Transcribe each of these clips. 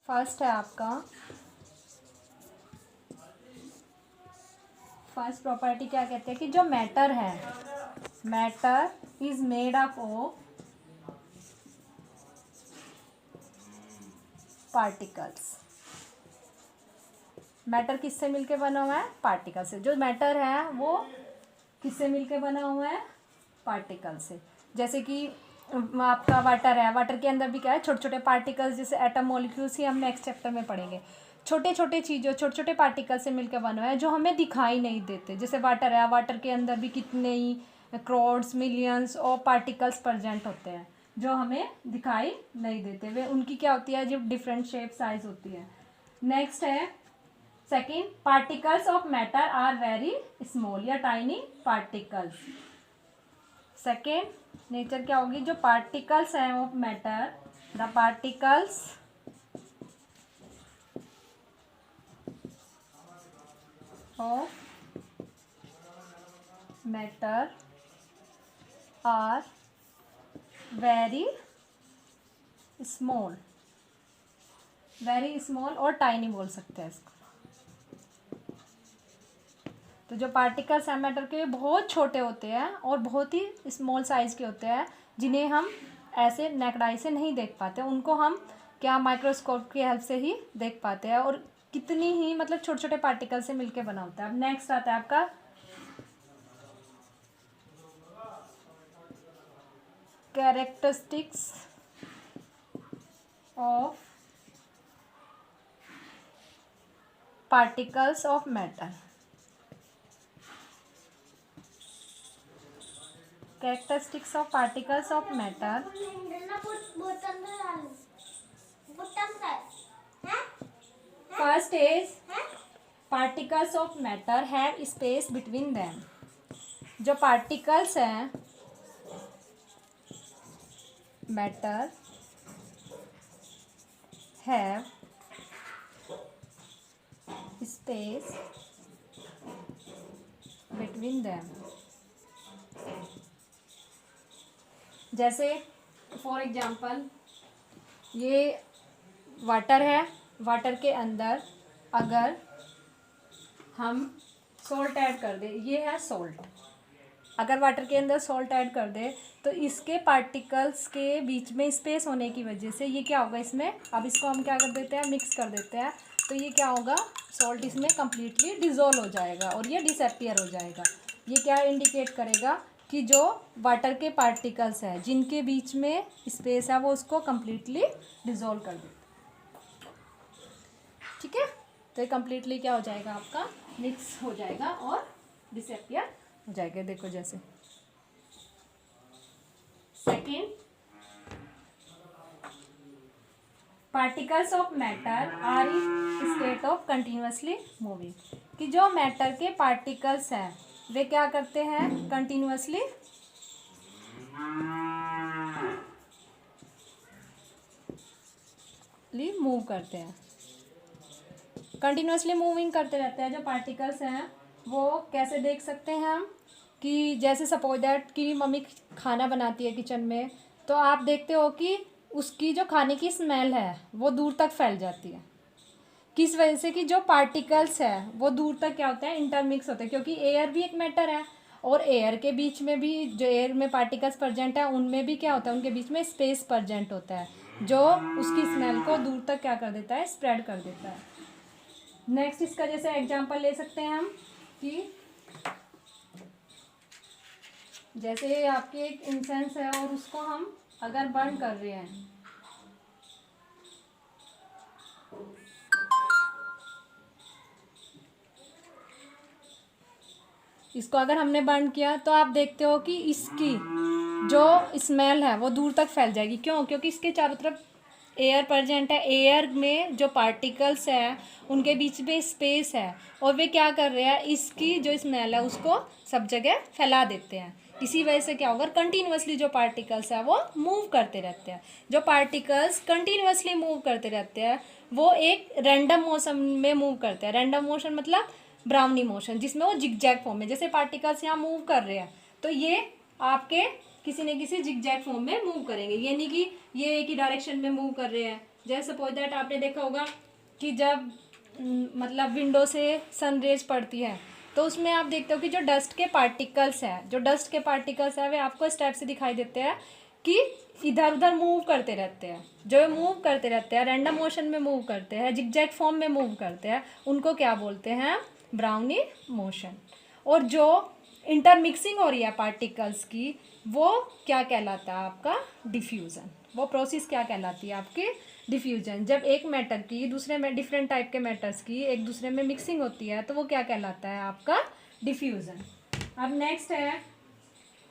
First है आपका, first property क्या कहते हैं कि जो मैटर है, matter is made up of particles. Matter किससे मिलके बना हुआ है? पार्टिकल से। जो मैटर है वो किससे मिलके बना हुआ है? पार्टिकल से। जैसे कि आपका वाटर है, वाटर के अंदर भी क्या है? छोटे छोटे पार्टिकल्स, जैसे एटम मॉलिक्यूल्स ही हम नेक्स्ट चैप्टर में पढ़ेंगे। छोटे छोटे चीज़ों, छोटे छोटे पार्टिकल से मिलकर बना हुआ है जो हमें दिखाई नहीं देते। जैसे वाटर है, वाटर के अंदर भी कितने ही करोड्स, मिलियंस और पार्टिकल्स प्रेजेंट होते हैं जो हमें दिखाई नहीं देते। वे उनकी क्या होती है? जो डिफरेंट शेप साइज होती है। नेक्स्ट है second, particles of matter are very small या टाइनी पार्टिकल्स। सेकेंड नेचर क्या होगी? जो पार्टिकल्स हैं of matter, the particles of matter are very small, very small और टाइनी बोल सकते हैं इसको। तो जो पार्टिकल्स हैं मैटर के, बहुत छोटे होते हैं और बहुत ही स्मॉल साइज़ के होते हैं, जिन्हें हम ऐसे नेकड आई से नहीं देख पाते। उनको हम क्या माइक्रोस्कोप की हेल्प से ही देख पाते हैं। और कितनी ही मतलब छोटे छोटे पार्टिकल से मिलके बना होता है। अब नेक्स्ट आता है आपका characteristics of particles of matter. Characteristics of particles of matter. First is particles of matter have space between them. जो पार्टिकल्स हैं matter have space between them. जैसे फॉर एग्जांपल ये वाटर है, वाटर के अंदर अगर हम सॉल्ट ऐड कर दें, ये है सॉल्ट, अगर वाटर के अंदर सॉल्ट ऐड कर दे तो इसके पार्टिकल्स के बीच में स्पेस होने की वजह से ये क्या होगा इसमें, अब इसको हम क्या कर देते हैं? मिक्स कर देते हैं। तो ये क्या होगा? सॉल्ट इसमें कम्प्लीटली डिज़ोल्व हो जाएगा और ये डिसअपीयर हो जाएगा। ये क्या इंडिकेट करेगा कि जो वाटर के पार्टिकल्स हैं जिनके बीच में स्पेस है वो उसको कम्प्लीटली डिज़ोल्व कर देते हैं। ठीक है, तो ये कम्प्लीटली क्या हो जाएगा? आपका मिक्स हो जाएगा और डिसअपीयर हो जाएगा। देखो जैसे second, particles of matter are in state of continuously moving. कि जो मैटर के पार्टिकल्स हैं वे क्या करते हैं? कंटिन्यूअसली मूव करते हैं, कंटिन्यूअसली मूविंग करते रहते हैं। जो पार्टिकल्स हैं वो कैसे देख सकते हैं हम? कि जैसे सपोज दैट कि मम्मी खाना बनाती है किचन में, तो आप देखते हो कि उसकी जो खाने की स्मेल है वो दूर तक फैल जाती है। किस वजह से? कि जो पार्टिकल्स है वो दूर तक क्या होते हैं? इंटरमिक्स होते हैं। क्योंकि एयर भी एक मैटर है और एयर के बीच में भी जो एयर में पार्टिकल्स प्रेजेंट है उनमें भी क्या होता है? उनके बीच में स्पेस प्रेजेंट होता है जो उसकी स्मेल को दूर तक क्या कर देता है? स्प्रेड कर देता है। नेक्स्ट इसका जैसे एग्जांपल ले सकते हैं हम कि जैसे आपकी एक इंसेंस है और उसको हम अगर बर्न कर रहे हैं, इसको अगर हमने बर्न किया तो आप देखते हो कि इसकी जो स्मेल है वो दूर तक फैल जाएगी। क्यों? क्योंकि इसके चारों तरफ एयर प्रेजेंट है। एयर में जो पार्टिकल्स हैं उनके बीच में स्पेस है और वे क्या कर रहे हैं? इसकी जो स्मेल है उसको सब जगह फैला देते हैं। इसी वजह से क्या होगा? कंटिन्यूअसली जो पार्टिकल्स है वो मूव करते रहते हैं। जो पार्टिकल्स कंटिन्यूअसली मूव करते रहते हैं वो एक रैंडम मोशन में मूव करते हैं। रैंडम मोशन मतलब ब्राउनी मोशन, जिसमें वो जिगजैग फॉर्म में, जैसे पार्टिकल्स यहाँ मूव कर रहे हैं तो ये आपके किसी न किसी जिगजैग फॉर्म में मूव करेंगे। ये नहीं कि ये एक ही डायरेक्शन में मूव कर रहे हैं, जैसे सपोज दैट आपने देखा होगा कि जब मतलब विंडो से सन रेज पड़ती है तो उसमें आप देखते हो कि जो डस्ट के पार्टिकल्स हैं वे आपको इस टाइप से दिखाई देते हैं कि इधर उधर मूव करते रहते हैं। जो मूव करते रहते हैं, रैंडम मोशन में मूव करते हैं, जिगजैग फॉर्म में मूव करते हैं, उनको क्या बोलते हैं? Brownie motion. और जो इंटरमिक्सिंग हो रही है पार्टिकल्स की, वो क्या कहलाता है? आपका डिफ्यूज़न। वो प्रोसेस क्या कहलाती है? आपकी डिफ्यूजन। जब एक मैटर की दूसरे में, डिफरेंट टाइप के मैटर्स की एक दूसरे में मिक्सिंग होती है तो वो क्या कहलाता है? आपका डिफ्यूज़न। अब नेक्स्ट है,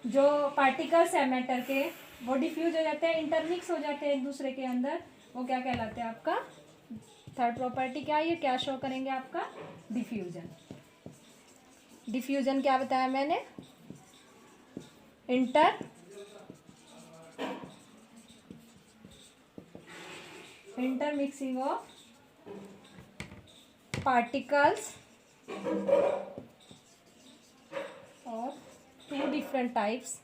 जो पार्टिकल्स है मैटर के, वो डिफ्यूज हो जाते हैं, इंटरमिक्स हो जाते हैं एक दूसरे के अंदर, वो क्या कहलाते हैं? आपका थर्ड प्रॉपर्टी क्या है? ये क्या शो करेंगे? आपका डिफ्यूजन। डिफ्यूजन क्या बताया मैंने? Intermixing of particles of two different types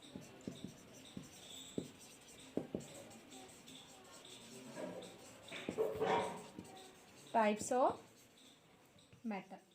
of matter.